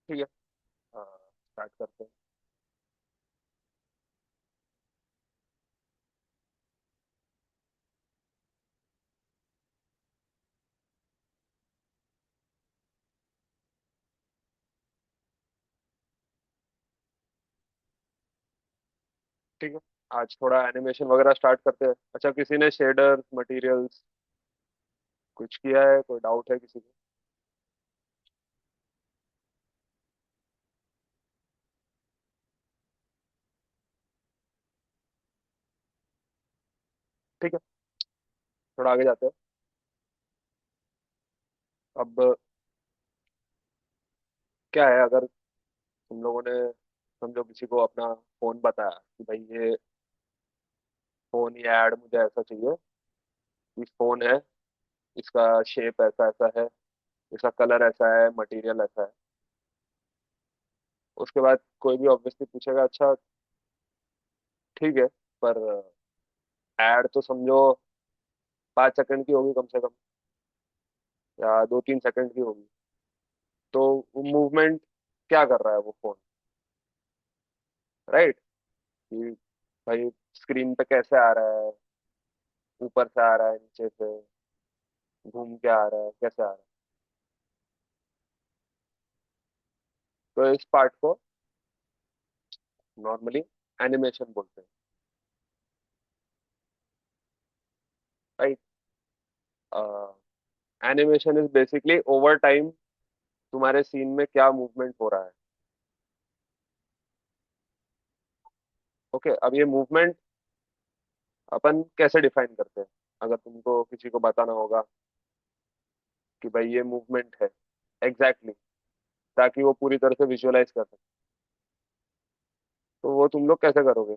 ठीक है। स्टार्ट करते हैं। ठीक है, आज थोड़ा एनिमेशन वगैरह स्टार्ट करते हैं। अच्छा, किसी ने शेडर मटेरियल्स कुछ किया है? कोई डाउट है किसी को? ठीक है, थोड़ा आगे जाते हैं। अब क्या है, अगर तुम लोगों ने समझो किसी को अपना फोन बताया कि भाई ये फोन, ये ऐड मुझे ऐसा चाहिए, ये फोन है, इसका शेप ऐसा ऐसा है, इसका कलर ऐसा है, मटेरियल ऐसा है। उसके बाद कोई भी ऑब्वियसली पूछेगा अच्छा ठीक है, पर ऐड तो समझो 5 सेकंड की होगी कम से कम, या 2-3 सेकंड की होगी। तो मूवमेंट क्या कर रहा है वो फोन? राइट, कि भाई स्क्रीन पे कैसे आ रहा है, ऊपर से आ रहा है, नीचे से घूम के आ रहा है, कैसे आ रहा है। तो इस पार्ट को नॉर्मली एनिमेशन बोलते हैं। Right, animation is basically over time तुम्हारे सीन में क्या मूवमेंट हो रहा है। ओके, अब ये मूवमेंट अपन कैसे डिफाइन करते हैं? अगर तुमको किसी को बताना होगा कि भाई ये मूवमेंट है एग्जैक्टली exactly, ताकि वो पूरी तरह से विजुअलाइज कर सके, तो वो तुम लोग कैसे करोगे?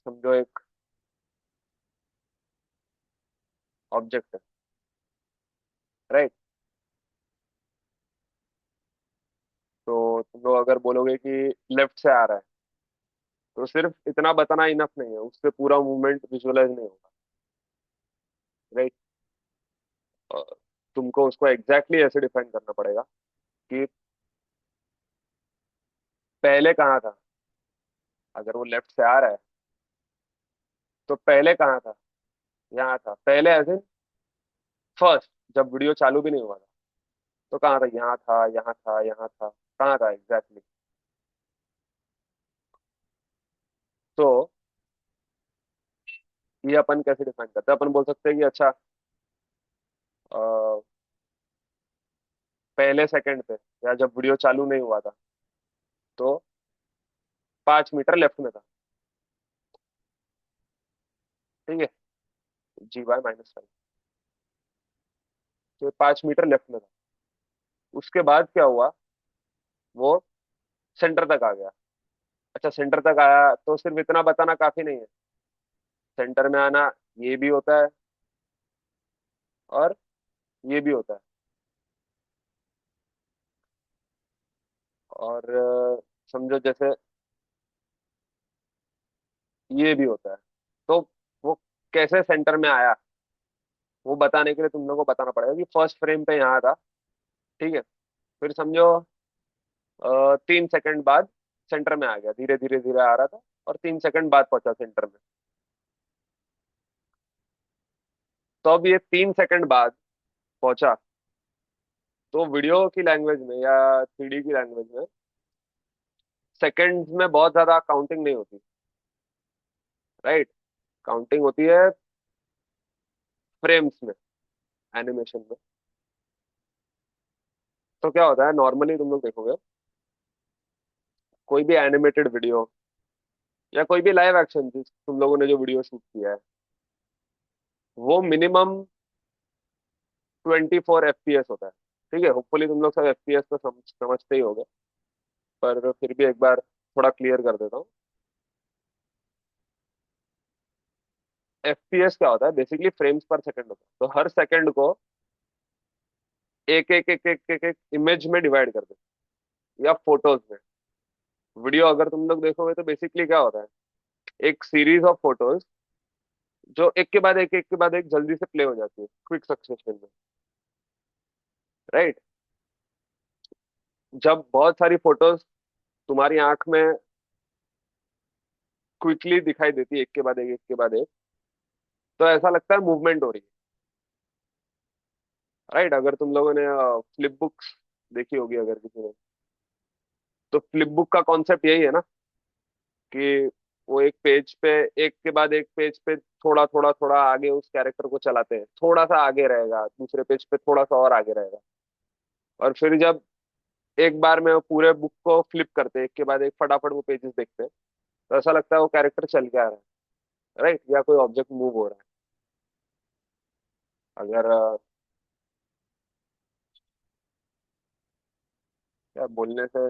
समझो एक ऑब्जेक्ट है, राइट? तो तुम लोग अगर बोलोगे कि लेफ्ट से आ रहा है, तो सिर्फ इतना बताना इनफ नहीं है, उससे पूरा मूवमेंट विजुअलाइज नहीं होगा। राइट, तुमको उसको एग्जैक्टली ऐसे डिफाइन करना पड़ेगा कि पहले कहाँ था। अगर वो लेफ्ट से आ रहा है तो पहले कहाँ था? यहाँ था पहले, एज इन फर्स्ट, जब वीडियो चालू भी नहीं हुआ था। तो कहाँ था? यहाँ था, यहाँ था, यहाँ था, कहाँ था एग्जैक्टली? तो ये अपन कैसे डिफाइन करते हैं? अपन बोल सकते हैं कि अच्छा, अ, पहले सेकंड पे, या जब वीडियो चालू नहीं हुआ था, तो 5 मीटर लेफ्ट में था। ठीक है, G/-5, तो 5 मीटर लेफ्ट में था। उसके बाद क्या हुआ? वो सेंटर तक आ गया। अच्छा, सेंटर तक आया तो सिर्फ इतना बताना काफी नहीं है। सेंटर में आना ये भी होता है और ये भी होता है, और समझो जैसे ये भी होता है। तो वो कैसे सेंटर में आया, वो बताने के लिए तुम लोग को बताना पड़ेगा कि फर्स्ट फ्रेम पे यहाँ था। ठीक है, फिर समझो 3 सेकंड बाद सेंटर में आ गया, धीरे धीरे धीरे आ रहा था, और 3 सेकंड बाद पहुंचा सेंटर में। तो अब ये 3 सेकंड बाद पहुंचा, तो वीडियो की लैंग्वेज में या 3D की लैंग्वेज में सेकंड्स में बहुत ज्यादा काउंटिंग नहीं होती। राइट, काउंटिंग होती है फ्रेम्स में, एनिमेशन में। तो क्या होता है, नॉर्मली तुम लोग देखोगे कोई भी एनिमेटेड वीडियो या कोई भी लाइव एक्शन, जिस तुम लोगों ने जो वीडियो शूट किया है, वो मिनिमम 24 FPS होता है। ठीक है, होपफुली तुम लोग सब FPS तो समझते ही होगे, पर फिर भी एक बार थोड़ा क्लियर कर देता हूँ। FPS क्या होता है? बेसिकली फ्रेम्स पर सेकंड होता है। तो हर सेकंड को एक एक एक एक एक, एक इमेज में डिवाइड कर दे, या फोटोज में। वीडियो अगर तुम लोग देखोगे तो बेसिकली क्या होता है, एक सीरीज ऑफ फोटोज जो एक के बाद एक के बाद एक जल्दी से प्ले हो जाती है, क्विक सक्सेशन में। राइट, जब बहुत सारी फोटोज तुम्हारी आंख में क्विकली दिखाई देती है, एक के बाद एक, एक के बाद एक, तो ऐसा लगता है मूवमेंट हो रही है, राइट। अगर तुम लोगों ने फ्लिप बुक्स देखी होगी, अगर किसी ने, तो फ्लिप बुक का कॉन्सेप्ट यही है ना, कि वो एक पेज पे, एक के बाद एक पेज पे थोड़ा थोड़ा थोड़ा आगे उस कैरेक्टर को चलाते हैं, थोड़ा सा आगे रहेगा, दूसरे पेज पे थोड़ा सा और आगे रहेगा, और फिर जब एक बार में वो पूरे बुक को फ्लिप करते हैं, एक के बाद एक फटाफट वो पेजेस देखते हैं, तो ऐसा लगता है वो कैरेक्टर चल के आ रहा है, राइट, या कोई ऑब्जेक्ट मूव हो रहा है। अगर क्या बोलने से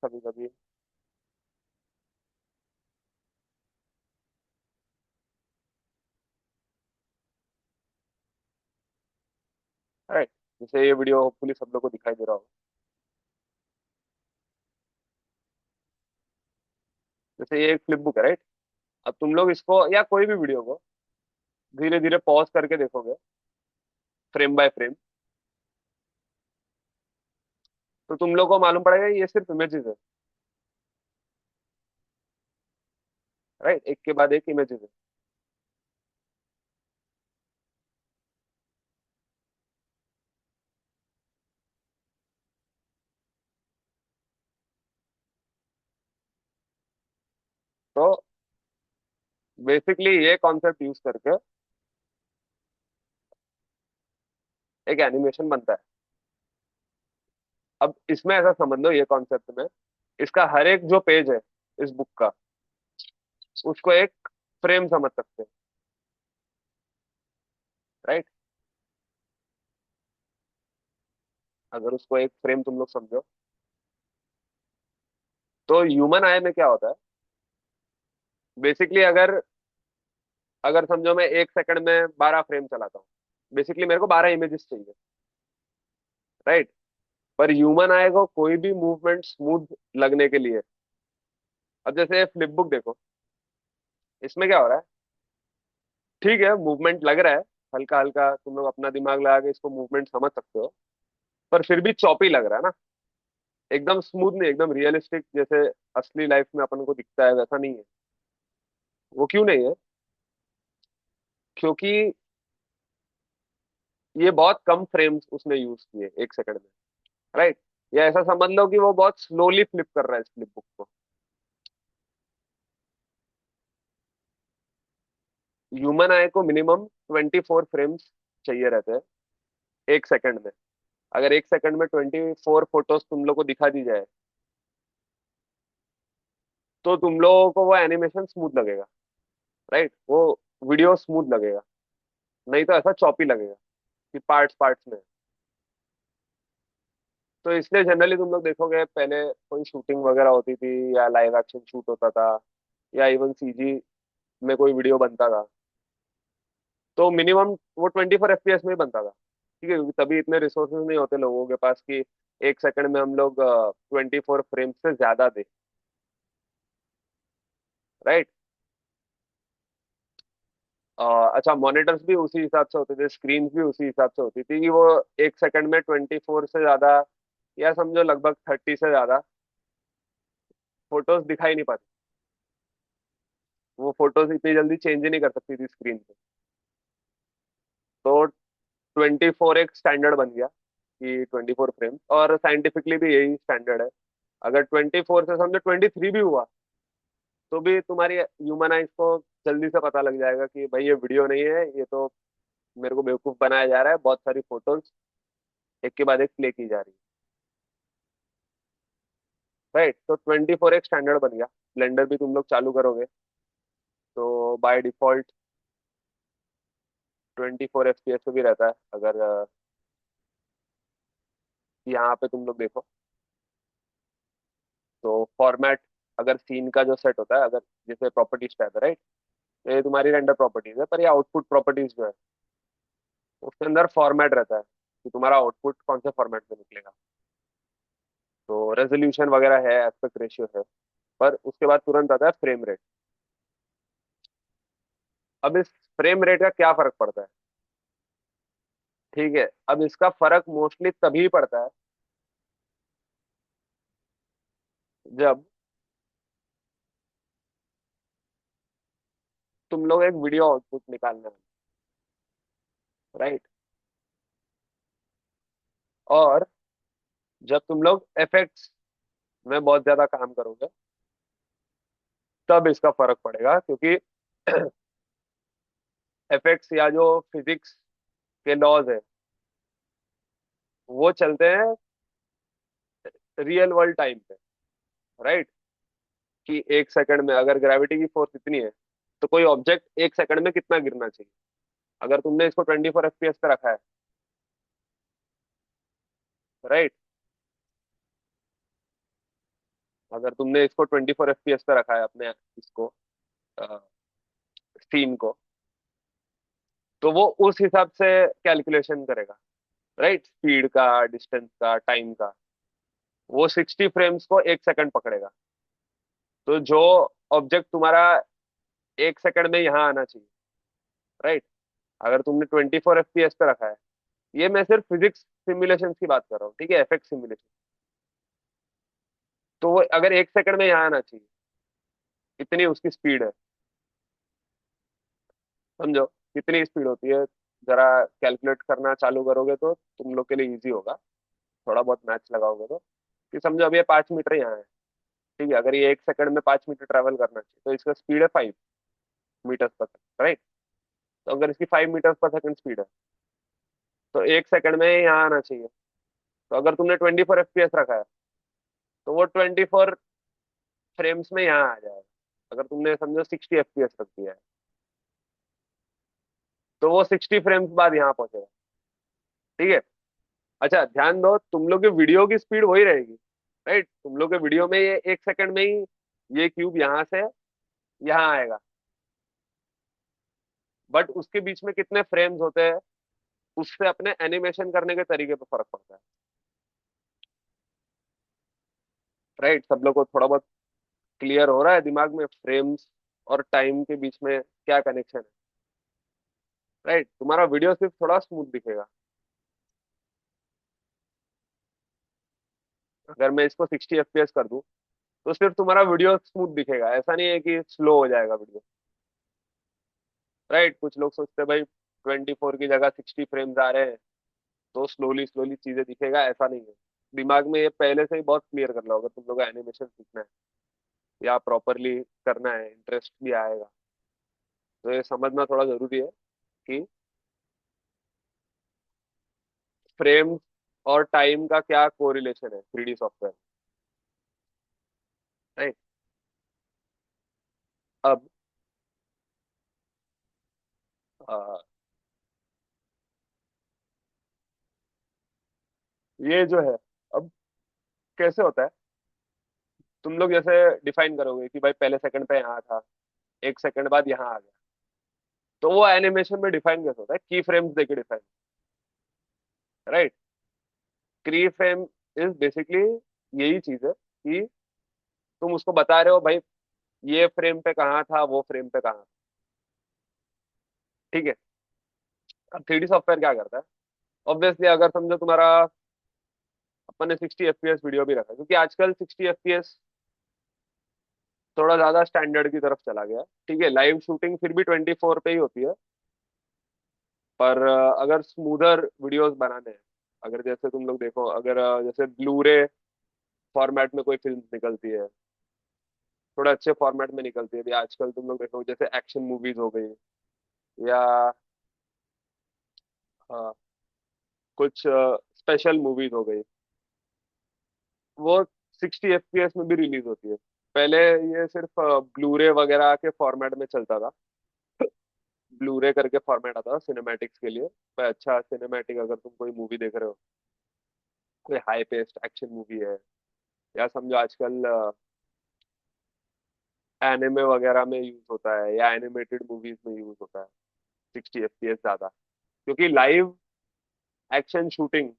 कभी कभी, राइट, जैसे ये वीडियो होपफुली सब लोग को दिखाई दे रहा होगा। जैसे ये एक फ्लिप बुक है, राइट। अब तुम लोग इसको या कोई भी वीडियो को धीरे धीरे पॉज करके देखोगे, फ्रेम बाय फ्रेम, तो तुम लोग को मालूम पड़ेगा ये सिर्फ इमेजेस है, राइट, एक के बाद एक इमेजेस है। तो बेसिकली ये कॉन्सेप्ट यूज करके एक एनिमेशन बनता है। अब इसमें ऐसा समझ लो, ये कॉन्सेप्ट में इसका हर एक जो पेज है इस बुक का, उसको एक फ्रेम समझ सकते हैं, राइट। अगर उसको एक फ्रेम तुम लोग समझो, तो ह्यूमन आई में क्या होता है, बेसिकली अगर अगर समझो मैं 1 सेकंड में 12 फ्रेम चलाता हूँ, बेसिकली मेरे को 12 इमेजेस चाहिए, राइट। पर ह्यूमन आई को कोई भी मूवमेंट स्मूथ लगने के लिए, अब जैसे फ्लिप बुक देखो, इसमें क्या हो रहा है, ठीक है मूवमेंट लग रहा है, हल्का हल्का तुम लोग अपना दिमाग लगा के इसको मूवमेंट समझ सकते हो, पर फिर भी चॉपी लग रहा है ना, एकदम स्मूथ नहीं, एकदम रियलिस्टिक जैसे असली लाइफ में अपन को दिखता है वैसा नहीं है। वो क्यों नहीं है? क्योंकि ये बहुत कम फ्रेम्स उसने यूज किए 1 सेकंड में, राइट। या ऐसा समझ लो कि वो बहुत स्लोली फ्लिप कर रहा है इस फ्लिप बुक को। ह्यूमन आई को मिनिमम 24 फ्रेम्स चाहिए रहते हैं 1 सेकंड में। अगर 1 सेकंड में 24 फोटोज तुम लोग को दिखा दी जाए, तो तुम लोगों को वो एनिमेशन स्मूथ लगेगा, राइट, वो वीडियो स्मूथ लगेगा। नहीं तो ऐसा चॉपी लगेगा कि पार्ट्स पार्ट्स में। तो इसलिए जनरली तुम लोग देखोगे, पहले कोई शूटिंग वगैरह होती थी या लाइव एक्शन शूट होता था, या इवन सीजी में कोई वीडियो बनता था, तो मिनिमम वो 24 FPS में ही बनता था, ठीक है, क्योंकि तभी इतने रिसोर्सेज नहीं होते लोगों के पास कि 1 सेकंड में हम लोग 24 फ्रेम से ज्यादा दे, राइट। अच्छा, मॉनिटर्स भी उसी हिसाब से होते थे, स्क्रीन भी उसी हिसाब से होती थी कि वो 1 सेकंड में 24 से ज्यादा, या समझो लगभग 30 से ज्यादा फोटोज दिखाई नहीं पाती। वो फोटोज इतनी जल्दी चेंज ही नहीं कर सकती थी स्क्रीन पे। तो 24 एक स्टैंडर्ड बन गया कि 24 फ्रेम, और साइंटिफिकली भी यही स्टैंडर्ड है। अगर 24 से समझो 23 भी हुआ, तो भी तुम्हारी ह्यूमन आइज को जल्दी से पता लग जाएगा कि भाई ये वीडियो नहीं है, ये तो मेरे को बेवकूफ बनाया जा रहा है, बहुत सारी फोटोज एक के बाद एक प्ले की जा रही है, राइट। तो 24 एक स्टैंडर्ड बन गया। ब्लेंडर भी तुम लोग चालू करोगे, तो बाय डिफॉल्ट 24 FPS पे भी रहता है। अगर यहाँ पे तुम लोग देखो, तो फॉर्मेट, अगर सीन का जो सेट होता है, अगर जैसे प्रॉपर्टीज पे आता है, राइट, तो ये तुम्हारी रेंडर प्रॉपर्टीज है, पर ये आउटपुट प्रॉपर्टीज जो है उसके अंदर फॉर्मेट रहता है कि तुम्हारा आउटपुट कौन से फॉर्मेट में निकलेगा। तो रेजोल्यूशन वगैरह है, एस्पेक्ट रेशियो है, पर उसके बाद तुरंत आता है फ्रेम रेट। अब इस फ्रेम रेट का क्या फर्क पड़ता है? ठीक है, अब इसका फर्क मोस्टली तभी पड़ता है जब तुम लोग एक वीडियो आउटपुट निकालना है, राइट? और जब तुम लोग इफेक्ट्स में बहुत ज्यादा काम करोगे, तब इसका फर्क पड़ेगा, क्योंकि इफेक्ट्स या जो फिजिक्स के लॉज है वो चलते हैं रियल वर्ल्ड टाइम पे, राइट? कि एक सेकंड में अगर ग्रेविटी की फोर्स इतनी है, तो कोई ऑब्जेक्ट एक सेकंड में कितना गिरना चाहिए। अगर तुमने इसको 24 FPS पे रखा है, राइट? अगर तुमने इसको 24 FPS पे रखा है अपने इसको सीन को, तो वो उस हिसाब से कैलकुलेशन करेगा, राइट? स्पीड का, डिस्टेंस का, टाइम का। वो 60 फ्रेम्स को एक सेकंड पकड़ेगा। तो जो ऑब्जेक्ट तुम्हारा एक सेकंड में यहाँ आना चाहिए, राइट? अगर तुमने 24 FPS पे रखा है, ये मैं सिर्फ फिजिक्स सिमुलेशन की बात कर रहा हूँ, ठीक है, एफएक्स सिमुलेशन। तो वो अगर एक सेकंड में यहाँ आना चाहिए, इतनी उसकी स्पीड है। समझो कितनी स्पीड होती है। जरा कैलकुलेट करना चालू करोगे तो तुम लोग के लिए इजी होगा, थोड़ा बहुत मैथ्स लगाओगे तो। कि समझो अब ये 5 मीटर यहाँ है, ठीक है, अगर ये एक सेकंड में 5 मीटर ट्रेवल करना चाहिए, तो इसका स्पीड है 5 मीटर पर सेकंड, राइट? तो अगर इसकी 5 मीटर पर सेकंड स्पीड है, तो एक सेकंड में यहाँ आना चाहिए। तो अगर तुमने 24 FPS रखा है, तो वो 24 फ्रेम्स में यहाँ आ जाएगा। अगर तुमने समझो 60 FPS रख दिया है, तो वो 60 फ्रेम्स बाद यहाँ पहुंचेगा, ठीक है? अच्छा ध्यान दो, तुम लोग के वीडियो की स्पीड वही रहेगी, राइट? तुम लोग के वीडियो में ये एक सेकंड में ही ये क्यूब यहाँ से यहाँ आएगा, बट उसके बीच में कितने फ्रेम्स होते हैं, उससे अपने एनिमेशन करने के तरीके पर फर्क पड़ता है, राइट? सब लोग को थोड़ा बहुत क्लियर हो रहा है दिमाग में फ्रेम्स और टाइम के बीच में क्या कनेक्शन है, राइट? तुम्हारा वीडियो सिर्फ थोड़ा स्मूथ दिखेगा। अगर मैं इसको 60 FPS कर दूं, तो सिर्फ तुम्हारा वीडियो स्मूथ दिखेगा, ऐसा नहीं है कि स्लो हो जाएगा वीडियो, राइट? कुछ लोग सोचते हैं भाई 24 की जगह 60 फ्रेम्स आ रहे हैं, तो स्लोली स्लोली चीजें दिखेगा, ऐसा नहीं है। दिमाग में ये पहले से ही बहुत क्लियर कर लो, अगर तुम लोग एनिमेशन सीखना है या प्रॉपरली करना है, इंटरेस्ट भी आएगा। तो ये समझना थोड़ा जरूरी है कि फ्रेम और टाइम का क्या कोरिलेशन है 3D सॉफ्टवेयर, राइट? अब अ, ये जो है, अब कैसे होता है, तुम लोग जैसे डिफाइन करोगे कि भाई पहले सेकंड पे यहाँ था, एक सेकंड बाद यहाँ आ गया, तो वो एनिमेशन में डिफाइन कैसे होता है, की फ्रेम्स देके डिफाइन, राइट? की फ्रेम इज बेसिकली यही चीज है कि तुम उसको बता रहे हो भाई ये फ्रेम पे कहाँ था, वो फ्रेम पे कहाँ था, ठीक है? अब 3D सॉफ्टवेयर क्या करता है, ऑब्वियसली अगर समझो तुम्हारा, अपन ने 60 FPS वीडियो भी रखा है, क्योंकि आजकल 60 FPS थोड़ा ज्यादा स्टैंडर्ड की तरफ चला गया है, ठीक है? लाइव शूटिंग फिर भी 24 पे ही होती है, पर अगर स्मूदर वीडियोस बनाने हैं, अगर जैसे तुम लोग देखो, अगर जैसे ब्लूरे फॉर्मेट में कोई फिल्म निकलती है, थोड़ा अच्छे फॉर्मेट में निकलती है, अभी आजकल तुम लोग देखो जैसे एक्शन मूवीज हो गई, या हाँ, कुछ स्पेशल मूवीज हो गई, वो 60 FPS में भी रिलीज होती है। पहले ये सिर्फ ब्लूरे वगैरह के फॉर्मेट में चलता था, ब्लूरे करके फॉर्मेट आता था सिनेमैटिक्स के लिए। पर अच्छा सिनेमैटिक, अगर तुम कोई मूवी देख रहे हो, कोई हाई पेस्ड एक्शन मूवी है, या समझो आजकल एनिमे वगैरह में यूज होता है, या एनिमेटेड मूवीज में यूज होता है 60 FPS ज्यादा, क्योंकि लाइव एक्शन शूटिंग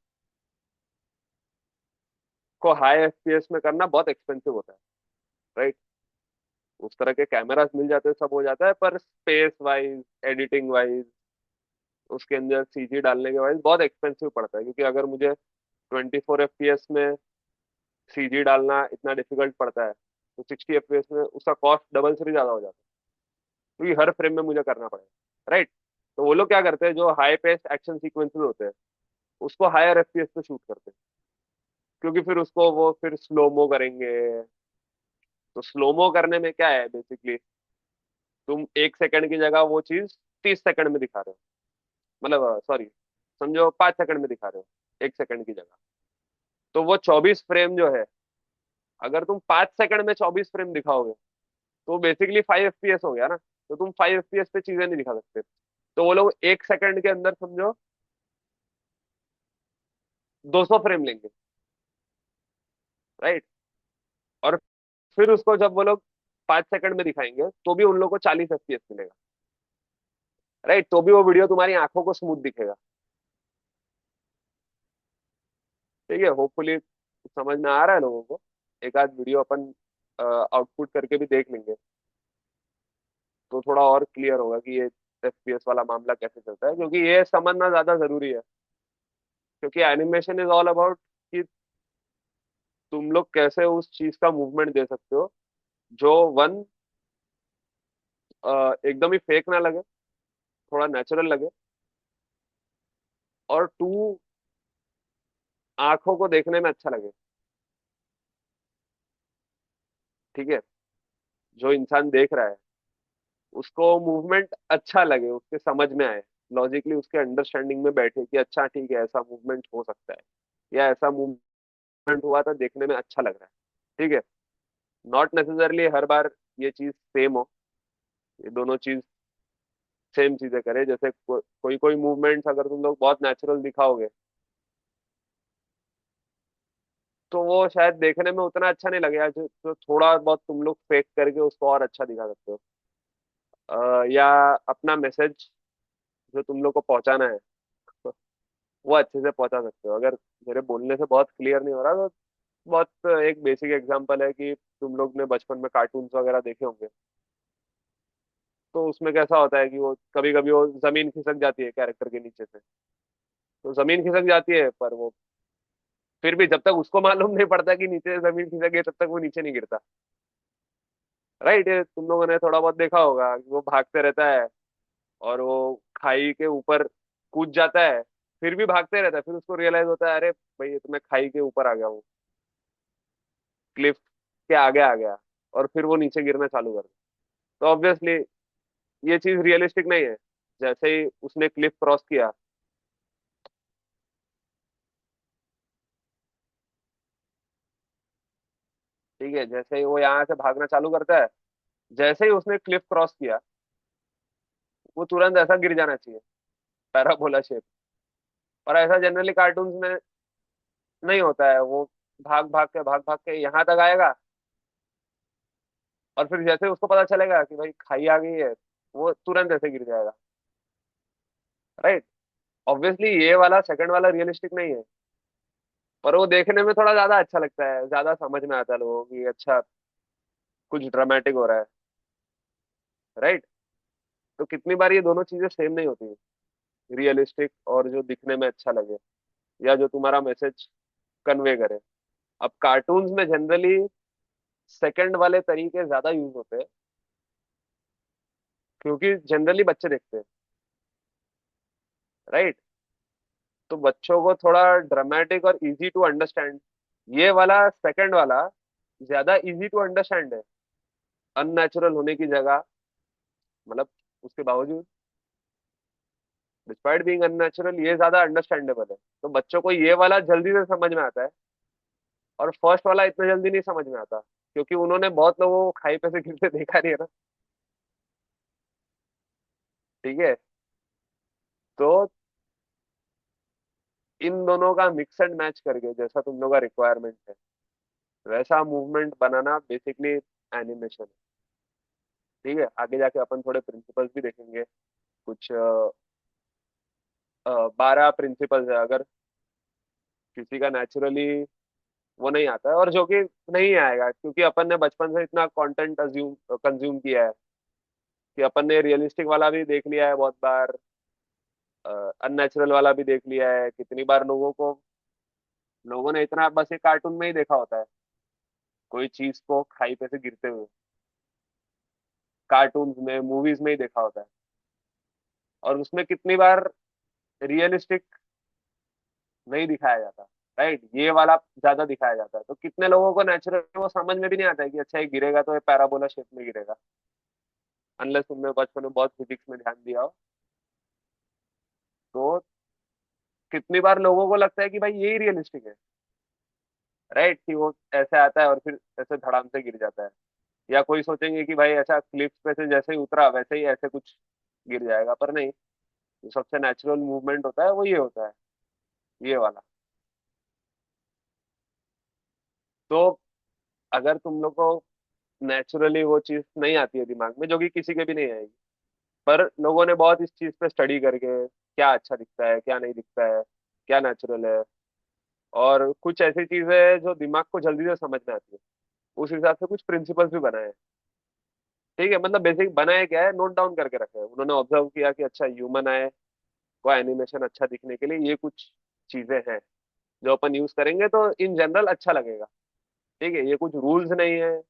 को हाई FPS में करना बहुत एक्सपेंसिव होता है, राइट? उस तरह के कैमरास मिल जाते हैं, सब हो जाता है, पर स्पेस वाइज, एडिटिंग वाइज, उसके अंदर सीजी डालने के वाइज बहुत एक्सपेंसिव पड़ता है, क्योंकि अगर मुझे 24 FPS में सीजी डालना इतना डिफिकल्ट पड़ता है, तो 60 FPS में उसका कॉस्ट डबल से भी ज्यादा हो जाता है, क्योंकि हर फ्रेम में मुझे करना पड़ेगा, राइट। तो वो लोग क्या करते हैं, जो हाई पेस एक्शन सीक्वेंसेस होते हैं उसको हायर FPS पे शूट करते हैं, क्योंकि फिर उसको वो फिर स्लोमो करेंगे। तो स्लोमो करने में क्या है बेसिकली, तुम 1 सेकंड की जगह वो चीज 30 सेकंड में दिखा रहे हो, मतलब सॉरी, समझो 5 सेकंड में दिखा रहे हो 1 सेकंड की जगह। तो वो 24 फ्रेम जो है, अगर तुम 5 सेकंड में 24 फ्रेम दिखाओगे तो बेसिकली 5 FPS हो गया ना, तो तुम 5 FPS पे चीजें नहीं दिखा सकते। तो वो लोग 1 सेकंड के अंदर समझो 200 फ्रेम लेंगे, राइट। और फिर उसको जब वो लोग 5 सेकंड में दिखाएंगे तो भी उन लोग को 40 FPS मिलेगा, राइट। तो भी वो वीडियो तुम्हारी आंखों को स्मूथ दिखेगा। ठीक है, होपफुली समझ में आ रहा है लोगों को। एक आध वीडियो अपन आउटपुट करके भी देख लेंगे, तो थोड़ा और क्लियर होगा कि ये FPS वाला मामला कैसे चलता है, क्योंकि ये समझना ज्यादा जरूरी है। क्योंकि एनिमेशन इज ऑल अबाउट कि तुम लोग कैसे उस चीज का मूवमेंट दे सकते हो जो वन एकदम ही फेक ना लगे, थोड़ा नेचुरल लगे, और टू आंखों को देखने में अच्छा लगे। ठीक है, जो इंसान देख रहा है उसको मूवमेंट अच्छा लगे, उसके समझ में आए, लॉजिकली उसके अंडरस्टैंडिंग में बैठे कि अच्छा ठीक है ऐसा मूवमेंट हो सकता है, या ऐसा मूवमेंट हुआ था देखने में अच्छा लग रहा है। ठीक है, नॉट नेसेसरली हर बार ये चीज सेम हो, ये दोनों चीज सेम चीजें करे। जैसे कोई कोई मूवमेंट्स अगर तुम लोग बहुत नेचुरल दिखाओगे तो वो शायद देखने में उतना अच्छा नहीं लगेगा, जो तो थोड़ा बहुत तुम लोग फेक करके उसको और अच्छा दिखा सकते हो। या अपना मैसेज जो तुम लोग को पहुंचाना है वो अच्छे से पहुंचा सकते हो। अगर मेरे बोलने से बहुत क्लियर नहीं हो रहा तो बहुत एक बेसिक एग्जांपल है कि तुम लोग ने बचपन में कार्टून्स वगैरह देखे होंगे। तो उसमें कैसा होता है कि वो कभी कभी वो जमीन खिसक जाती है कैरेक्टर के नीचे से, तो जमीन खिसक जाती है पर वो फिर भी जब तक उसको मालूम नहीं पड़ता कि नीचे जमीन खिसक गई तब तक वो नीचे नहीं गिरता, राइट। ये तुम लोगों ने थोड़ा बहुत देखा होगा कि वो भागते रहता है और वो खाई के ऊपर कूद जाता है, फिर भी भागते रहता है, फिर उसको रियलाइज होता है अरे भाई ये तो मैं खाई के ऊपर आ गया हूँ, क्लिफ के आगे आ गया, और फिर वो नीचे गिरना चालू कर दिया। तो ऑब्वियसली ये चीज रियलिस्टिक नहीं है। जैसे ही उसने क्लिफ क्रॉस किया, ठीक है, जैसे ही वो यहाँ से भागना चालू करता है, जैसे ही उसने क्लिफ क्रॉस किया वो तुरंत ऐसा गिर जाना चाहिए, पैराबोला शेप। और ऐसा जनरली कार्टून्स में नहीं होता है। वो भाग भाग के यहाँ तक आएगा, और फिर जैसे उसको पता चलेगा कि भाई खाई आ गई है, वो तुरंत ऐसे गिर जाएगा, राइट। ऑब्वियसली ये वाला सेकंड वाला रियलिस्टिक नहीं है, पर वो देखने में थोड़ा ज्यादा अच्छा लगता है, ज्यादा समझ में आता है लोगों की अच्छा कुछ ड्रामेटिक हो रहा है, राइट। तो कितनी बार ये दोनों चीजें सेम नहीं होती, रियलिस्टिक और जो दिखने में अच्छा लगे या जो तुम्हारा मैसेज कन्वे करे। अब कार्टून्स में जनरली सेकंड वाले तरीके ज्यादा यूज होते हैं, क्योंकि जनरली बच्चे देखते हैं, राइट। तो बच्चों को थोड़ा ड्रामेटिक और इजी टू अंडरस्टैंड, ये वाला सेकंड वाला ज्यादा इजी टू अंडरस्टैंड है, अननेचुरल होने की जगह, मतलब उसके बावजूद, डिस्पाइट बीइंग अननेचुरल, ये ज्यादा अंडरस्टैंडेबल है। तो बच्चों को ये वाला जल्दी से समझ में आता है, और फर्स्ट वाला इतना जल्दी नहीं समझ में आता, क्योंकि उन्होंने बहुत लोगों को खाई पे से गिरते देखा नहीं है ना। ठीक है, तो इन दोनों का मिक्स एंड मैच करके जैसा तुम लोग का रिक्वायरमेंट है वैसा मूवमेंट बनाना बेसिकली एनिमेशन है। ठीक है, आगे जाके अपन थोड़े प्रिंसिपल्स भी देखेंगे, कुछ 12 प्रिंसिपल्स है। अगर किसी का नेचुरली वो नहीं आता है, और जो कि नहीं आएगा क्योंकि अपन ने बचपन से इतना कंटेंट अज्यूम कंज्यूम किया है कि अपन ने रियलिस्टिक वाला भी देख लिया है बहुत बार, अननेचुरल वाला भी देख लिया है कितनी बार। लोगों ने इतना बस एक कार्टून में ही देखा होता है कोई चीज को खाई पे से गिरते हुए कार्टून्स में, मूवीज में ही देखा होता है। और उसमें कितनी बार रियलिस्टिक नहीं दिखाया जाता, राइट, ये वाला ज्यादा दिखाया जाता है। तो कितने लोगों को नेचुरल वो समझ में भी नहीं आता है कि अच्छा ये गिरेगा तो ये पैराबोला शेप में गिरेगा, अनलेस तुमने बचपन में बहुत फिजिक्स में ध्यान दिया हो। तो कितनी बार लोगों को लगता है कि भाई यही रियलिस्टिक है, राइट, कि वो ऐसे आता है और फिर ऐसे धड़ाम से गिर जाता है। या कोई सोचेंगे कि भाई ऐसा क्लिप्स पे से जैसे ही उतरा वैसे ही ऐसे कुछ गिर जाएगा, पर नहीं, जो सबसे नेचुरल मूवमेंट होता है वो ये होता है, ये वाला। तो अगर तुम लोग को नेचुरली वो चीज नहीं आती है दिमाग में, जो कि किसी के भी नहीं आएगी, पर लोगों ने बहुत इस चीज पे स्टडी करके क्या अच्छा दिखता है क्या नहीं दिखता है, क्या नेचुरल है, और कुछ ऐसी चीजें हैं जो दिमाग को जल्दी से समझ में आती है, उस हिसाब से कुछ प्रिंसिपल्स भी बनाए हैं। ठीक है, मतलब बेसिक बनाए क्या है, नोट डाउन करके रखे हैं। उन्होंने ऑब्जर्व किया कि अच्छा ह्यूमन आए को एनिमेशन अच्छा दिखने के लिए ये कुछ चीजें हैं जो अपन यूज करेंगे तो इन जनरल अच्छा लगेगा। ठीक है, ये कुछ रूल्स नहीं है,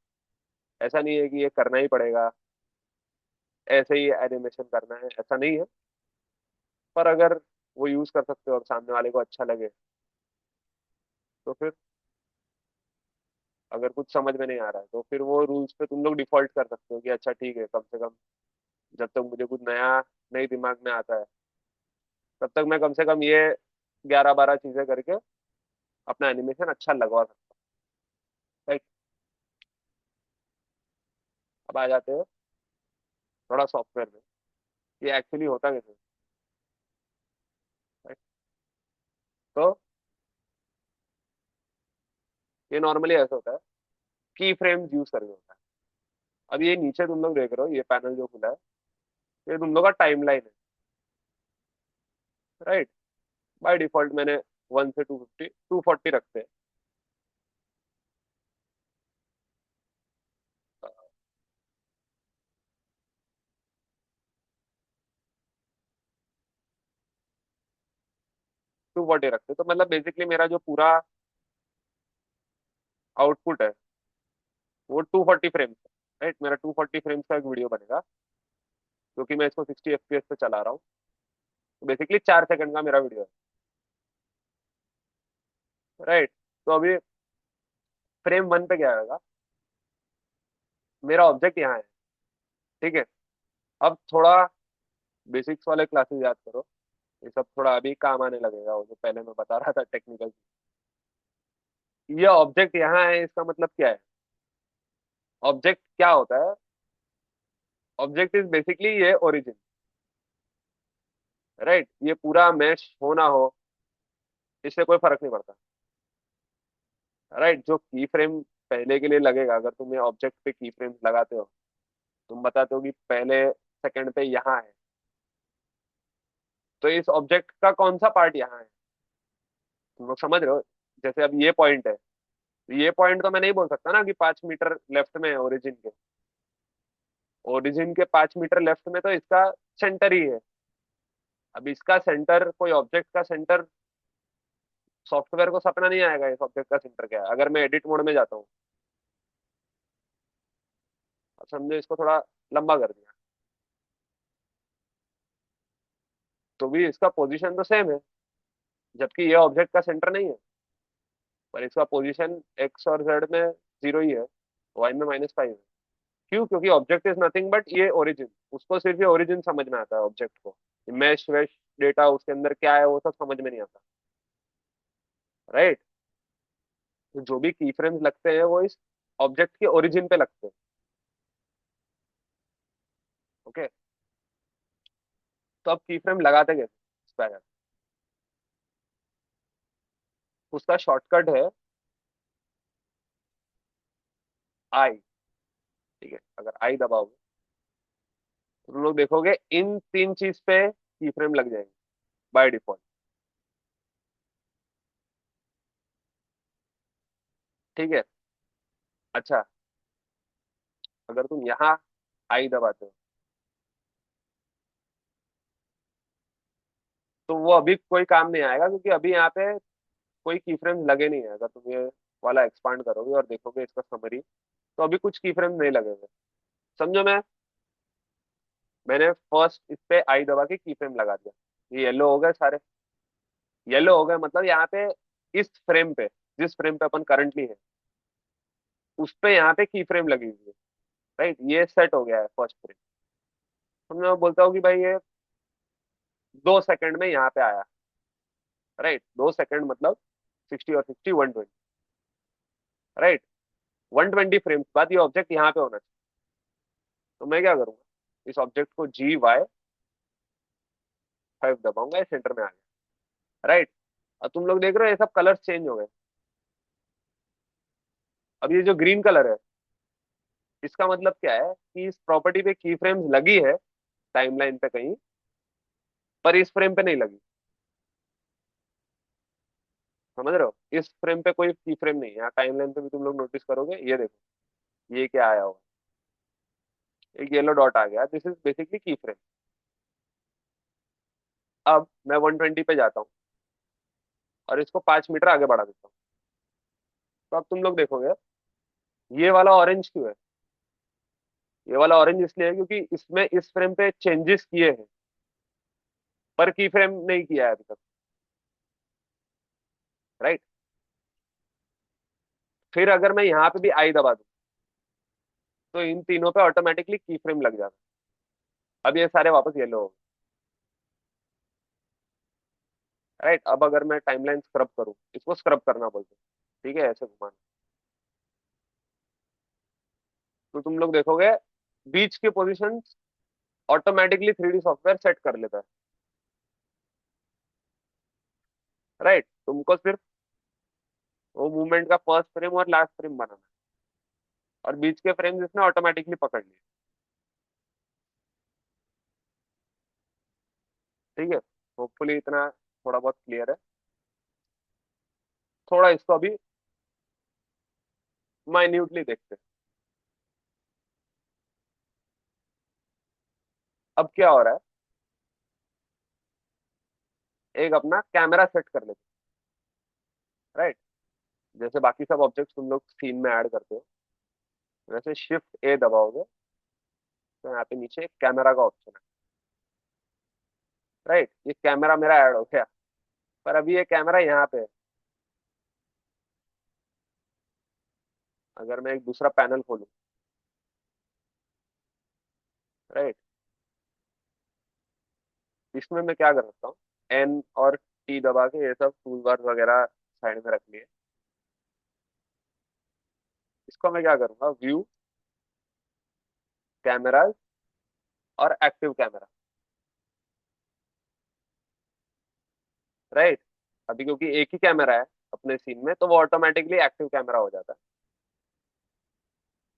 ऐसा नहीं है कि ये करना ही पड़ेगा, ऐसे ही एनिमेशन करना है, ऐसा नहीं है। पर अगर वो यूज कर सकते हो और सामने वाले को अच्छा लगे, तो फिर अगर कुछ समझ में नहीं आ रहा है तो फिर वो रूल्स पे तुम लोग डिफॉल्ट कर सकते हो कि अच्छा ठीक है, कम से कम जब तक मुझे कुछ नया नहीं दिमाग में आता है तब तक मैं कम से कम ये 11-12 चीजें करके अपना एनिमेशन अच्छा लगवा सकता हूँ, राइट। अब आ जाते हैं थोड़ा सॉफ्टवेयर में, ये एक्चुअली होता कैसे, राइट। तो ये नॉर्मली ऐसा होता है, की फ्रेम्स यूज करके होता है। अब ये नीचे तुम लोग देख रहे हो, ये पैनल जो खुला है, ये तुम लोग का टाइमलाइन है, राइट। बाय डिफॉल्ट मैंने 1 से 250 240 रखते हैं। 240 रखते हैं, तो मतलब बेसिकली मेरा जो पूरा आउटपुट है वो 240 फ्रेम्स है, राइट। मेरा 240 फ्रेम्स का एक वीडियो बनेगा, क्योंकि मैं इसको 60 FPS पे चला रहा हूँ। तो बेसिकली 4 सेकंड का मेरा वीडियो है, राइट। तो अभी फ्रेम 1 पे क्या आएगा, मेरा ऑब्जेक्ट यहाँ है, ठीक है। अब थोड़ा बेसिक्स वाले क्लासेस याद करो, ये सब थोड़ा अभी काम आने लगेगा, वो जो पहले मैं बता रहा था टेक्निकल। ये ऑब्जेक्ट यहाँ है, इसका मतलब क्या है, ऑब्जेक्ट क्या होता है, ऑब्जेक्ट इज बेसिकली ये ओरिजिन, राइट। ये पूरा मैश हो ना हो इससे कोई फर्क नहीं पड़ता, राइट। जो की फ्रेम पहले के लिए लगेगा, अगर तुम ये ऑब्जेक्ट पे की फ्रेम लगाते हो, तुम बताते हो कि पहले सेकंड पे यहाँ है, तो इस ऑब्जेक्ट का कौन सा पार्ट यहाँ है, तुम लोग समझ रहे हो। जैसे अब ये पॉइंट है, तो ये पॉइंट तो मैं नहीं बोल सकता ना कि 5 मीटर लेफ्ट में है ओरिजिन के, ओरिजिन के 5 मीटर लेफ्ट में तो इसका सेंटर ही है। अब इसका सेंटर, कोई ऑब्जेक्ट का सेंटर सॉफ्टवेयर को सपना नहीं आएगा इस ऑब्जेक्ट का सेंटर क्या है, अगर मैं एडिट मोड में जाता हूँ। अब समझो, इसको थोड़ा लंबा कर दिया, तो भी इसका पोजीशन तो सेम है, जबकि ये ऑब्जेक्ट का सेंटर नहीं है, पर इसका पोजीशन एक्स और जेड में 0 ही है, वाई में -5 है। क्यों, क्योंकि ऑब्जेक्ट इज नथिंग बट ये ओरिजिन, उसको सिर्फ ये ओरिजिन समझ में आता है ऑब्जेक्ट को, मैश वैश डेटा उसके अंदर क्या है वो सब समझ में नहीं आता, राइट। तो जो भी की फ्रेम्स लगते हैं वो इस ऑब्जेक्ट के ओरिजिन पे लगते हैं, ओके। तो अब की फ्रेम लगाते कैसे, इस पे आ जाते हैं। उसका शॉर्टकट है आई, ठीक है। अगर आई दबाओगे तो तुम लोग देखोगे इन 3 चीज पे की फ्रेम लग जाएंगे बाय डिफॉल्ट, ठीक है। अच्छा, अगर तुम यहाँ आई दबाते हो तो वो अभी कोई काम नहीं आएगा, क्योंकि अभी यहाँ पे कोई की फ्रेम लगे नहीं है। अगर तुम ये वाला एक्सपांड करोगे और देखोगे इसका समरी, तो अभी कुछ की फ्रेम नहीं लगेंगे। समझो, मैंने फर्स्ट इस पे आई दबा के की फ्रेम लगा दिया, ये येलो हो गए सारे। येलो हो गए मतलब यहाँ पे इस फ्रेम पे, जिस फ्रेम पे अपन करंटली है, उस पे यहाँ पे की फ्रेम लगी हुई है। राइट, ये सेट हो गया है फर्स्ट फ्रेम। तो मैं बोलता हूँ कि भाई ये 2 सेकंड में यहाँ पे आया। राइट, 2 सेकंड मतलब 60 और 60 120। राइट, 120 फ्रेम्स बाद ये ऑब्जेक्ट यहाँ पे होना चाहिए। तो मैं क्या करूंगा, इस ऑब्जेक्ट को G Y 5 दबाऊंगा, ये सेंटर में आ गया। राइट, अब तुम लोग देख रहे हो ये सब कलर चेंज हो गए। अब ये जो ग्रीन कलर है, इसका मतलब क्या है कि इस प्रॉपर्टी पे की फ्रेम्स लगी है टाइमलाइन पे कहीं, पर इस फ्रेम पे नहीं लगी। समझ रहे हो, इस फ्रेम पे कोई की फ्रेम नहीं है। यहाँ टाइमलाइन पे भी तुम लोग नोटिस करोगे, ये देखो ये क्या आया होगा, एक येलो डॉट आ गया, दिस इज बेसिकली की फ्रेम। अब मैं 120 पे जाता हूँ और इसको 5 मीटर आगे बढ़ा देता हूँ। तो अब तुम लोग देखोगे ये वाला ऑरेंज क्यों है। ये वाला ऑरेंज इसलिए है क्योंकि इसमें इस फ्रेम पे चेंजेस किए हैं, पर की फ्रेम नहीं किया है अभी तक। राइट, फिर अगर मैं यहाँ पे भी आई दबा दूं, तो इन तीनों पे ऑटोमेटिकली की फ्रेम लग जाता है। अब ये सारे वापस येलो हो गए। राइट, अब अगर मैं टाइमलाइन स्क्रब करूँ, इसको स्क्रब करना बोलते हैं, ठीक है, ऐसे घुमाना, तो तुम लोग देखोगे बीच के position automatically 3D software set कर लेता है। राइट, तुमको सिर्फ वो मूवमेंट का फर्स्ट फ्रेम और लास्ट फ्रेम बनाना है, और बीच के फ्रेम इसने ऑटोमेटिकली पकड़ लिए। ठीक है, होपफुली इतना थोड़ा बहुत क्लियर है। थोड़ा इसको अभी माइन्यूटली देखते हैं। अब क्या हो रहा है, एक अपना कैमरा सेट कर लेते हैं। राइट, जैसे बाकी सब ऑब्जेक्ट्स तुम लोग सीन में ऐड करते हो, वैसे Shift A दबाओगे तो यहाँ पे नीचे एक कैमरा का ऑप्शन है। राइट, ये कैमरा मेरा ऐड हो गया, पर अभी ये कैमरा यहाँ पे है। अगर मैं एक दूसरा पैनल खोलूँ, राइट, इसमें मैं क्या कर सकता हूँ, N और T दबा के ये सब टूल बार वगैरह साइड में रख लिए। इसको मैं क्या करूंगा, व्यू, कैमराज और एक्टिव कैमरा। राइट, अभी क्योंकि एक ही कैमरा है अपने सीन में, तो वो ऑटोमेटिकली एक्टिव कैमरा हो जाता है।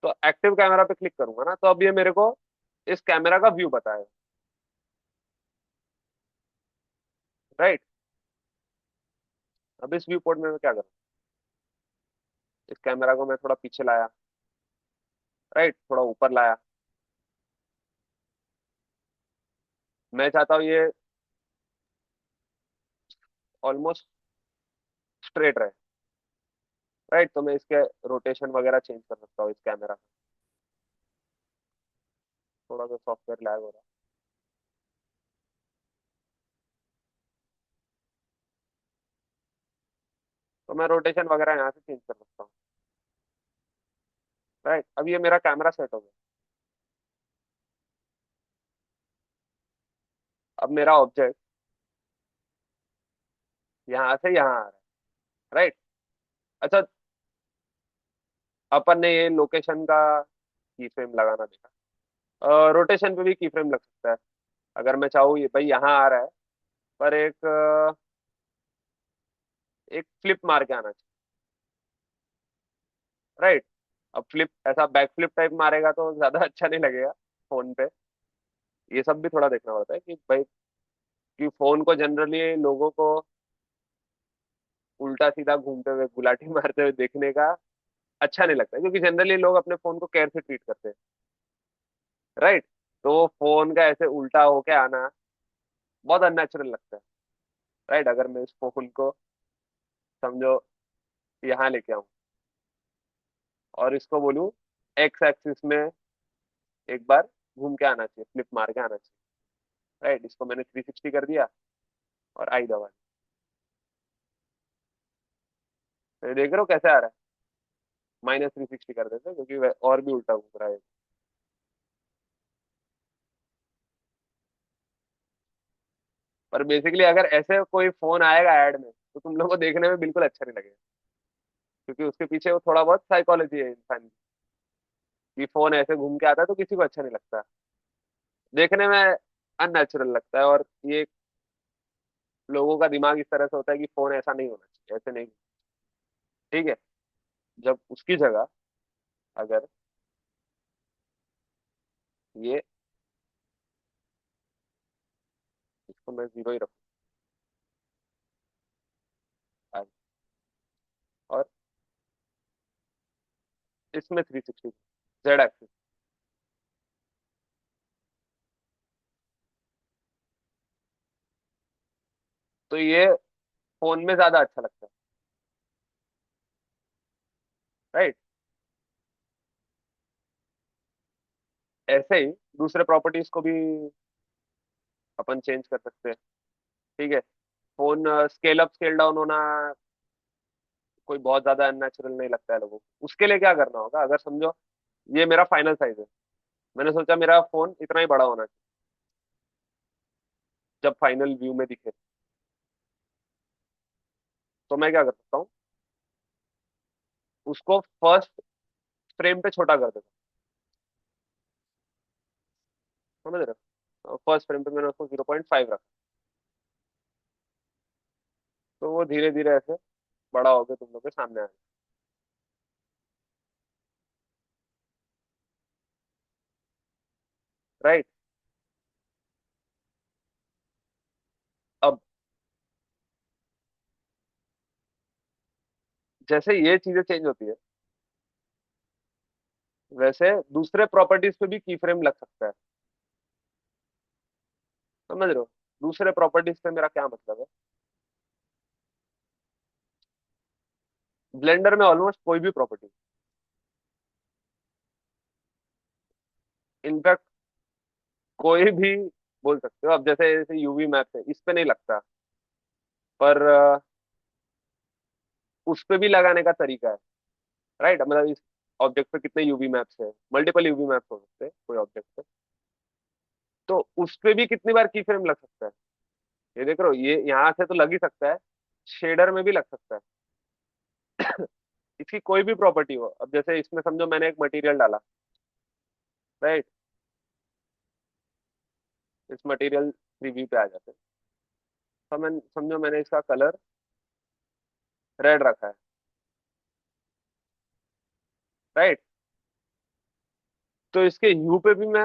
तो एक्टिव कैमरा पे क्लिक करूंगा ना, तो अब ये मेरे को इस कैमरा का व्यू बताएगा। राइट, अब इस व्यू पोर्ट में मैं क्या करूँ, इस कैमरा को मैं थोड़ा पीछे लाया, राइट, थोड़ा ऊपर लाया। मैं चाहता हूँ ये ऑलमोस्ट स्ट्रेट रहे। राइट, तो मैं इसके रोटेशन वगैरह चेंज कर सकता हूँ इस कैमरा का। थोड़ा सा सॉफ्टवेयर लैग हो रहा है, तो मैं रोटेशन वगैरह यहाँ से चेंज कर सकता हूँ। राइट, अब ये मेरा कैमरा सेट हो गया। अब मेरा ऑब्जेक्ट यहाँ से यहाँ आ रहा है। राइट, अच्छा, अपन ने ये लोकेशन का की फ्रेम लगाना देखा, रोटेशन पे भी की फ्रेम लग सकता है। अगर मैं चाहूँ ये भाई यहाँ आ रहा है, पर एक फ्लिप मार के आना चाहिए। राइट, अब फ्लिप ऐसा बैक फ्लिप टाइप मारेगा तो ज्यादा अच्छा नहीं लगेगा फोन पे। ये सब भी थोड़ा देखना पड़ता है कि भाई, कि फोन को जनरली लोगों को उल्टा सीधा घूमते हुए गुलाटी मारते हुए देखने का अच्छा नहीं लगता है, क्योंकि जनरली लोग अपने फोन को केयर से ट्रीट करते हैं। राइट, तो फोन का ऐसे उल्टा होके आना बहुत अननेचुरल लगता है। राइट, अगर मैं इस फोन को समझो यहाँ लेके आऊँ, और इसको बोलूँ एक्स एक्सिस में एक बार घूम के आना चाहिए, फ्लिप मार के आना चाहिए। राइट, इसको मैंने 360 कर दिया और आई दबा दी। तो ये देख रहे हो कैसे आ रहा है, -360 कर देते क्योंकि और भी उल्टा घूम रहा है। पर बेसिकली अगर ऐसे कोई फोन आएगा ऐड में तो तुम लोग को देखने में बिल्कुल अच्छा नहीं लगेगा, क्योंकि उसके पीछे वो थोड़ा बहुत साइकोलॉजी है इंसान की, कि फोन ऐसे घूम के आता है तो किसी को अच्छा नहीं लगता, देखने में अननेचुरल लगता है। और ये लोगों का दिमाग इस तरह से होता है कि फोन ऐसा नहीं होना चाहिए, ऐसे नहीं। ठीक है, जब उसकी जगह अगर ये, इसको मैं जीरो ही रखूँ और इसमें 360 जेड एक्सिस, तो ये फोन में ज्यादा अच्छा लगता है। राइट, ऐसे ही दूसरे प्रॉपर्टीज को भी अपन चेंज कर सकते हैं। ठीक है, phone scale up scale down होना कोई बहुत ज्यादा अननेचुरल नहीं लगता है लोगों को। उसके लिए क्या करना होगा, अगर समझो ये मेरा फाइनल साइज है, मैंने सोचा मेरा फोन इतना ही बड़ा होना चाहिए जब फाइनल व्यू में दिखे, तो मैं क्या कर सकता हूँ, उसको फर्स्ट फ्रेम पे छोटा कर देता हूँ, समझ रहे हो? फर्स्ट फ्रेम पे मैंने उसको 0.5 रखा, तो वो धीरे धीरे ऐसे बड़ा होकर तुम लोग के सामने आएगा। राइट, अब जैसे ये चीजें चेंज होती है, वैसे दूसरे प्रॉपर्टीज पे भी की फ्रेम लग सकता है, समझ रहे हो? दूसरे प्रॉपर्टीज पे मेरा क्या मतलब है, ब्लेंडर में ऑलमोस्ट कोई भी प्रॉपर्टी, इनफैक्ट कोई भी बोल सकते हो। अब जैसे जैसे यूवी मैप है, इस पे नहीं लगता, पर उस पे भी लगाने का तरीका है। राइट, मतलब इस ऑब्जेक्ट पे कितने यूवी मैप्स है, मल्टीपल यूवी मैप्स हो सकते हैं कोई ऑब्जेक्ट पे, तो उस पे भी कितनी बार की फ्रेम लग सकता है। ये देख रहे हो, ये यहाँ से तो लग ही सकता है, शेडर में भी लग सकता है। इसकी कोई भी प्रॉपर्टी हो, अब जैसे इसमें समझो मैंने एक मटेरियल डाला, राइट, इस मटेरियल रिव्यू पे आ जाते हैं, तो मैं समझो मैंने इसका कलर रेड रखा है, राइट, तो इसके ह्यू पे भी मैं,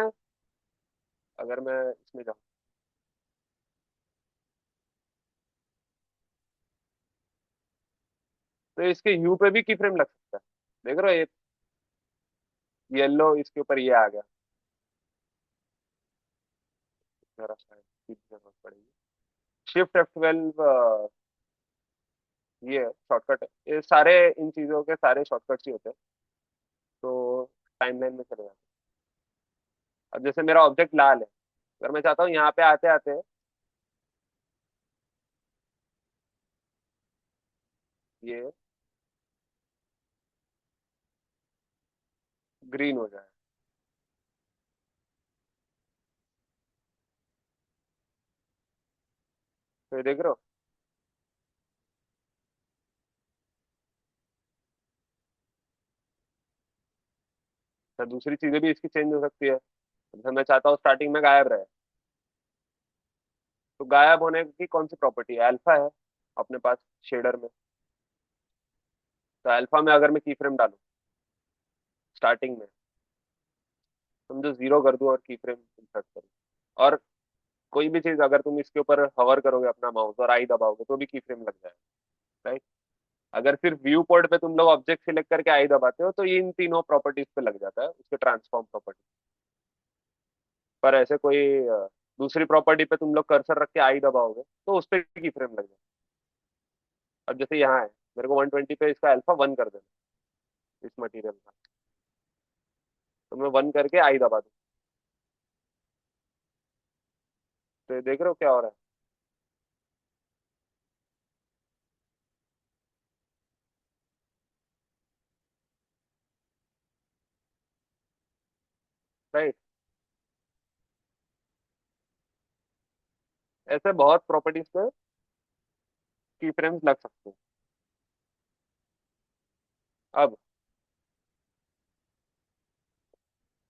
अगर मैं इसमें जाऊँ, तो इसके ह्यू पे भी की फ्रेम लग सकता है। देख रहे हो, ये येलो, इसके ऊपर ये आ गया, जरा शायद ठीक जरूरत पड़ेगी। शिफ्ट F12, ये शॉर्टकट है, ये सारे इन चीजों के सारे शॉर्टकट्स ही होते हैं, तो टाइमलाइन में चले जाते हैं। अब जैसे मेरा ऑब्जेक्ट लाल है, अगर मैं चाहता हूँ यहाँ पे आते आते ये ग्रीन हो जाए, तो ये देख रहे हो, तो दूसरी चीजें भी इसकी चेंज हो सकती है। जैसे मैं चाहता हूँ स्टार्टिंग में गायब रहे, तो गायब होने की कौन सी प्रॉपर्टी है, अल्फा है अपने पास शेडर में, तो अल्फा में अगर मैं की फ्रेम डालूं स्टार्टिंग में, समझो जीरो कर दूं और की फ्रेम इंसर्ट करूं, और कोई भी चीज अगर तुम इसके ऊपर हवर करोगे अपना माउस और आई दबाओगे तो भी की फ्रेम लग जाएगा। राइट, अगर सिर्फ व्यू पोर्ट पे तुम लोग ऑब्जेक्ट सिलेक्ट करके आई दबाते हो तो ये इन तीनों प्रॉपर्टीज पे लग जाता है, उसके ट्रांसफॉर्म प्रॉपर्टी। पर ऐसे कोई दूसरी प्रॉपर्टी पे तुम लोग कर्सर रख के आई दबाओगे तो उस पर की फ्रेम लग जाएगा। अब जैसे यहाँ है, मेरे को 120 पे इसका अल्फा 1 कर देना, इस मटेरियल का। तो मैं 1 करके आई दबा दूं, तो ये देख रहे हो क्या हो रहा है, राइट। ऐसे बहुत प्रॉपर्टीज पे की फ्रेम्स लग सकते हैं। अब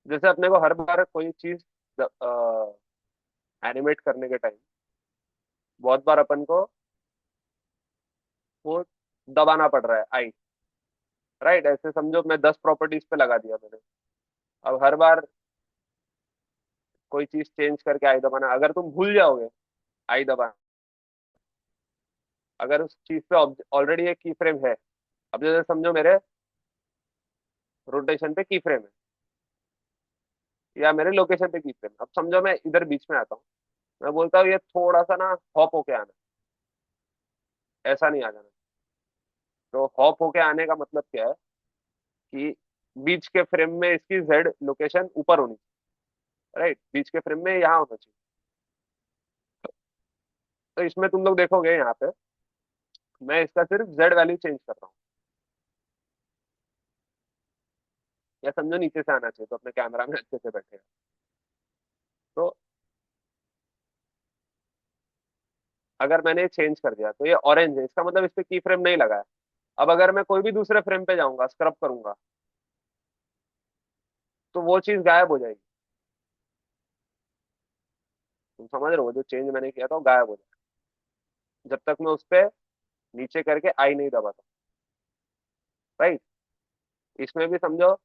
जैसे अपने को हर बार कोई चीज एनिमेट करने के टाइम बहुत बार अपन को वो दबाना पड़ रहा है आई, राइट। ऐसे समझो मैं 10 प्रॉपर्टीज पे लगा दिया मैंने। अब हर बार कोई चीज चेंज करके आई दबाना, अगर तुम भूल जाओगे आई दबाना, अगर उस चीज पे ऑलरेडी एक की फ्रेम है। अब जैसे समझो मेरे रोटेशन पे की फ्रेम है, या मेरे लोकेशन पे की फ्रेम। अब समझो मैं इधर बीच में आता हूँ, मैं बोलता हूँ ये थोड़ा सा ना हॉप होके आना, ऐसा नहीं आ जाना। तो हॉप होके आने का मतलब क्या है कि बीच के फ्रेम में इसकी जेड लोकेशन ऊपर होनी चाहिए, राइट। बीच के फ्रेम में यहाँ होना चाहिए। तो इसमें तुम लोग देखोगे यहाँ पे मैं इसका सिर्फ जेड वैल्यू चेंज कर रहा हूँ, या समझो नीचे से आना चाहिए तो अपने कैमरा में अच्छे से बैठेगा। तो अगर मैंने चेंज कर दिया तो ये ऑरेंज है, इसका मतलब इस पे की फ्रेम नहीं लगा है। अब अगर मैं कोई भी दूसरे फ्रेम पे जाऊंगा स्क्रब करूंगा तो वो चीज गायब हो जाएगी। तुम समझ रहे हो, जो चेंज मैंने किया था वो गायब हो जाएगा जब तक मैं उस पे नीचे करके आई नहीं दबाता, राइट। इसमें भी समझो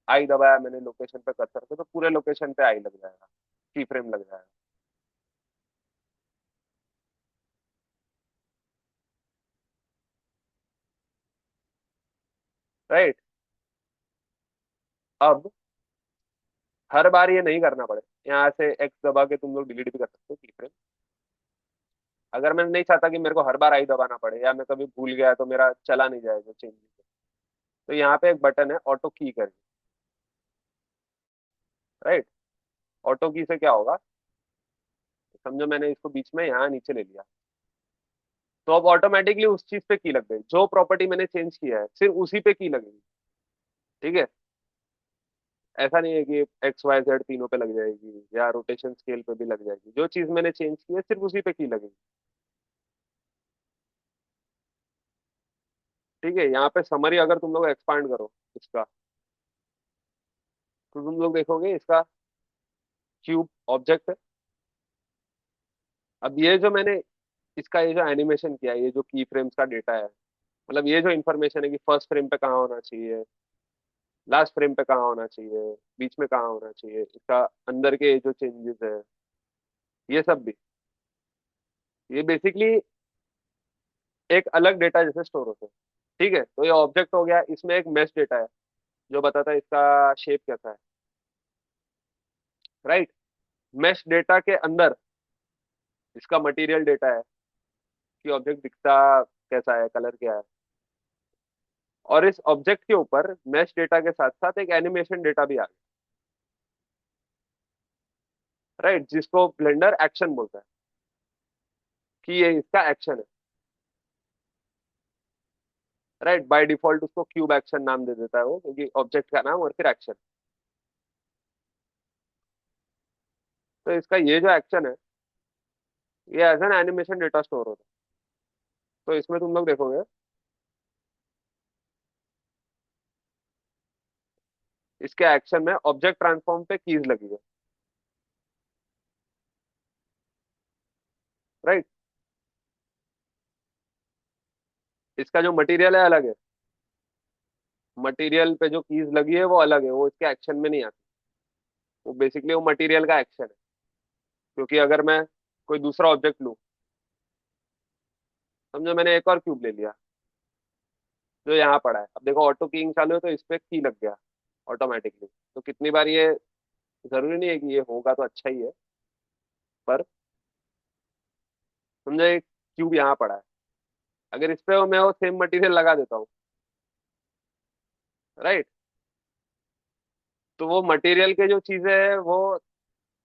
आई दबाया मैंने लोकेशन पे कर्सर पे, तो पूरे लोकेशन पे आई लग जाएगा, की फ्रेम लग जाएगा, राइट। अब हर बार ये नहीं करना पड़े, यहाँ से एक्स दबा के तुम लोग डिलीट भी कर सकते हो की फ्रेम। अगर मैं नहीं चाहता कि मेरे को हर बार आई दबाना पड़े, या मैं कभी भूल गया तो मेरा चला नहीं जाएगा चेंज, तो यहाँ पे एक बटन है ऑटो की करके, राइट। ऑटो की से क्या होगा, समझो मैंने इसको बीच में यहाँ नीचे ले लिया, तो अब ऑटोमेटिकली उस चीज पे की लग गई, जो प्रॉपर्टी मैंने चेंज किया है सिर्फ उसी पे की लगेगी, ठीक है। ऐसा नहीं है कि एक्स वाई जेड तीनों पे लग जाएगी या रोटेशन स्केल पे भी लग जाएगी, जो चीज मैंने चेंज की है सिर्फ उसी पे की लगेगी, ठीक है। यहाँ पे समरी अगर तुम लोग एक्सपांड करो इसका, तो तुम लोग देखोगे इसका क्यूब ऑब्जेक्ट है। अब ये जो मैंने इसका ये जो एनिमेशन किया है, ये जो की फ्रेम्स का डेटा है, मतलब ये जो इन्फॉर्मेशन है कि फर्स्ट फ्रेम पे कहाँ होना चाहिए, लास्ट फ्रेम पे कहाँ होना चाहिए, बीच में कहाँ होना चाहिए, इसका अंदर के जो चेंजेस है, ये सब भी, ये बेसिकली एक अलग डेटा जैसे स्टोर होते हैं, ठीक है। तो ये ऑब्जेक्ट हो गया, इसमें एक मेश डेटा है जो बताता है इसका शेप कैसा है, राइट। मेश डेटा के अंदर इसका मटेरियल डेटा है कि ऑब्जेक्ट दिखता कैसा है, कलर क्या है। और इस ऑब्जेक्ट के ऊपर मेश डेटा के साथ साथ एक एनिमेशन डेटा भी आ गया, राइट, जिसको ब्लेंडर एक्शन बोलता है कि ये इसका एक्शन है, राइट। बाय डिफॉल्ट उसको क्यूब एक्शन नाम दे देता है वो, क्योंकि ऑब्जेक्ट का नाम और फिर एक्शन। तो इसका ये जो एक्शन है ये as an animation data store होता है। तो इसमें तुम लोग देखोगे इसके एक्शन में ऑब्जेक्ट ट्रांसफॉर्म पे कीज लगी है, राइट। इसका जो मटेरियल है अलग है, मटेरियल पे जो कीज लगी है वो अलग है, वो इसके एक्शन में नहीं आती। वो बेसिकली वो मटेरियल का एक्शन है। क्योंकि अगर मैं कोई दूसरा ऑब्जेक्ट लूं, समझो मैंने एक और क्यूब ले लिया जो यहाँ पड़ा है, अब देखो ऑटो कीइंग चालू है तो इस पे की लग गया ऑटोमेटिकली। तो कितनी बार ये, जरूरी नहीं है कि ये होगा तो अच्छा ही है, पर समझो एक क्यूब यहाँ पड़ा है, अगर इस पे मैं वो सेम मटेरियल लगा देता हूँ, राइट। तो वो मटेरियल के जो चीजें है वो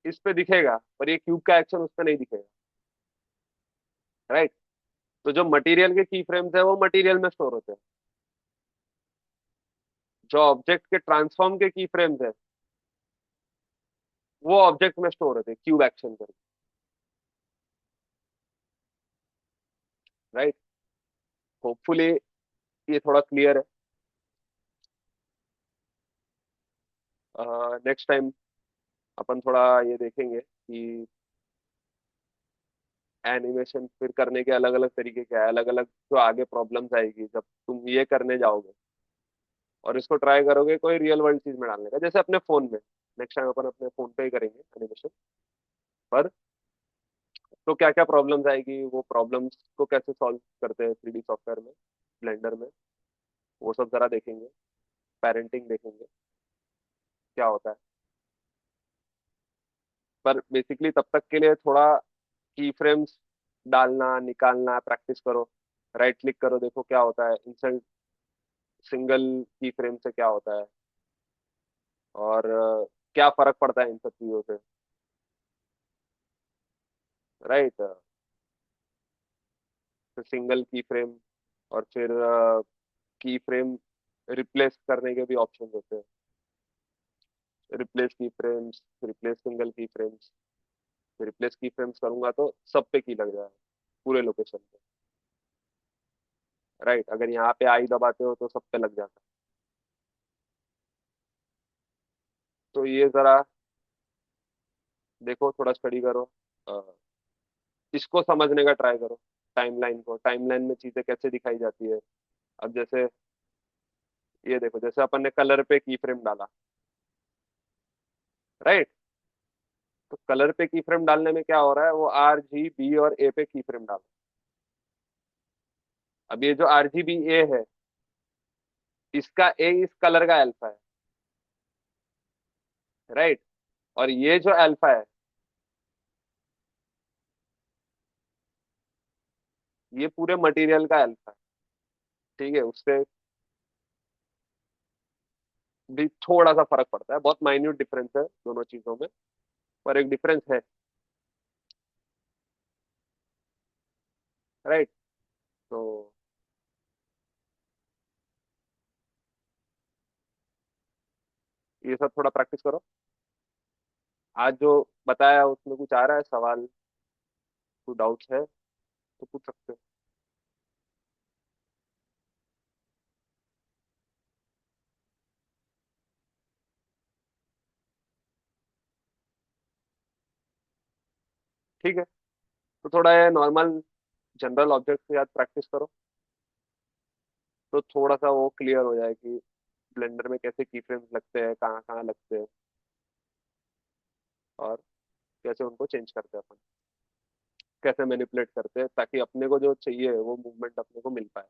इस पे दिखेगा, पर ये क्यूब का एक्शन उस पे नहीं दिखेगा। राइट। तो जो मटेरियल के की फ्रेम्स है वो मटेरियल में स्टोर होते हैं, जो ऑब्जेक्ट के ट्रांसफॉर्म के की फ्रेम्स है वो ऑब्जेक्ट में स्टोर होते हैं क्यूब एक्शन करके। राइट। होपफुली ये थोड़ा क्लियर है। नेक्स्ट टाइम अपन थोड़ा ये देखेंगे कि एनिमेशन फिर करने के अलग अलग तरीके क्या है, अलग अलग जो आगे प्रॉब्लम्स आएगी जब तुम ये करने जाओगे और इसको ट्राई करोगे कोई रियल वर्ल्ड चीज में डालने का, जैसे अपने फोन में। नेक्स्ट टाइम अपन अपने फोन पे ही करेंगे एनिमेशन पर। तो क्या क्या प्रॉब्लम्स आएगी, वो प्रॉब्लम्स को कैसे सॉल्व करते हैं 3D सॉफ्टवेयर में, ब्लेंडर में, वो सब जरा देखेंगे। पेरेंटिंग देखेंगे क्या होता है। पर बेसिकली तब तक के लिए थोड़ा की फ्रेम्स डालना निकालना प्रैक्टिस करो। राइट क्लिक करो, देखो क्या होता है इंस्टेंट सिंगल की फ्रेम से क्या होता है, और क्या फर्क पड़ता है इन सब चीजों से। राइट। तो सिंगल की फ्रेम और फिर की फ्रेम रिप्लेस करने के भी ऑप्शन होते हैं। रिप्लेस की फ्रेम्स, रिप्लेस सिंगल की फ्रेम्स। रिप्लेस की फ्रेम्स करूंगा तो सब पे की लग जाएगा, पूरे लोकेशन पे। राइट। अगर यहाँ पे आई दबाते हो तो सब पे लग जाता है। तो ये जरा देखो, थोड़ा स्टडी करो, अ, इसको समझने का ट्राई करो। टाइमलाइन को, टाइमलाइन में चीजें कैसे दिखाई जाती है। अब जैसे ये देखो, जैसे अपन ने कलर पे की फ्रेम डाला। राइट। तो कलर पे की फ्रेम डालने में क्या हो रहा है, वो RGB और ए पे की फ्रेम डाल। अब ये जो RGB A है, इसका ए इस कलर का अल्फा है। राइट। और ये जो अल्फा है, ये पूरे मटेरियल का अल्फा है। ठीक है, उससे भी थोड़ा सा फर्क पड़ता है, बहुत माइन्यूट डिफरेंस है दोनों चीजों में, पर एक डिफरेंस है। राइट। तो ये सब थोड़ा प्रैक्टिस करो। आज जो बताया उसमें कुछ आ रहा है सवाल, कुछ डाउट्स है तो पूछ सकते हो। ठीक है। तो थोड़ा ये नॉर्मल जनरल ऑब्जेक्ट के साथ प्रैक्टिस करो, तो थोड़ा सा वो क्लियर हो जाए कि ब्लेंडर में कैसे की फ्रेम्स लगते हैं, कहाँ कहाँ लगते हैं, और कैसे उनको चेंज करते हैं अपन, कैसे मैनिपुलेट करते हैं ताकि अपने को जो चाहिए वो मूवमेंट अपने को मिल पाए।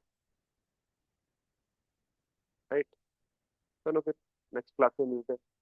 राइट। चलो फिर नेक्स्ट क्लास में मिलते हैं।